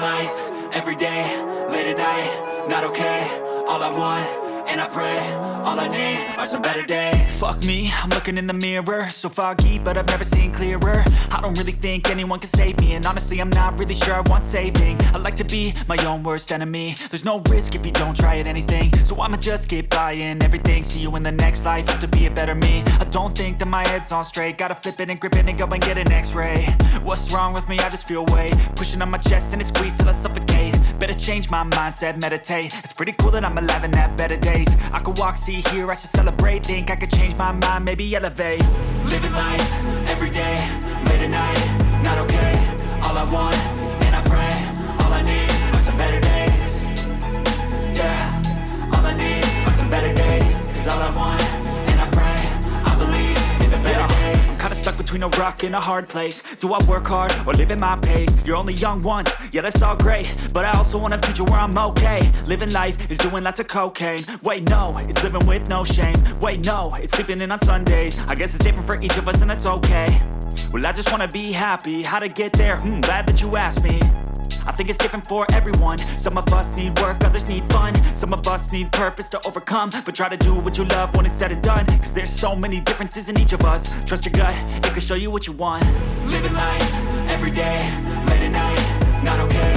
life, everyday, late at night, not okay. All I want, and I pray, all I need are some better days. Fuck me, I'm looking in the mirror, so foggy, but I've never seen clearer. I don't really think anyone can save me, and honestly I'm not really sure I want saving. I like to be my own worst enemy. There's no risk if you don't try at anything, so I'ma just keep buying everything. See you in the next life, have to be a better me. I don't think that my head's on straight, gotta flip it and grip it and go and get an x-ray. What's wrong with me? I just feel weight pushing on my chest and it squeezes till I suffocate. Better change my mindset, meditate. It's pretty cool that I'm alive and have better days. I could walk, see, hear, I should celebrate. Think I could change my mind, maybe elevate. Living life, everyday, late at night, not okay. All I want, and I pray, all I need are some better days. Yeah, all I need are some better days. Cause all I want, and I pray, I believe in the better days. I'm kinda stuck between a rock and a hard place. Do I work hard or live at my pace? You're only young once, yeah that's all great, but I also want a future where I'm okay. Living life is doing lots of cocaine. Wait no, it's living with no shame. Wait no, it's sleeping in on Sundays. I guess it's different for each of us and that's okay. Well I just wanna be happy, how to get there? Glad that you asked me. I think it's different for everyone. Some of us need work, others need fun. Some of us need purpose to overcome. But try to do what you love when it's said and done. Cause there's so many differences in each of us. Trust your gut, it can show you what you want. Living life, everyday, late at night, not okay.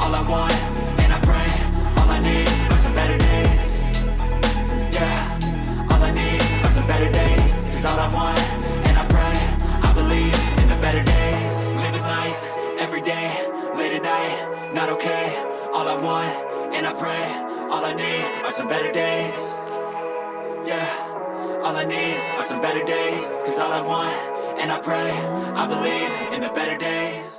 All I want, and I pray, all I need are some better days. Yeah, all I need are some better days. Cause all I want, and I pray, I believe in the better days. Living life, everyday, late at night, not okay. All I want, and I pray, all I need are some better days. Yeah, all I need are some better days. Cause all I want, and I pray, I believe in the better days.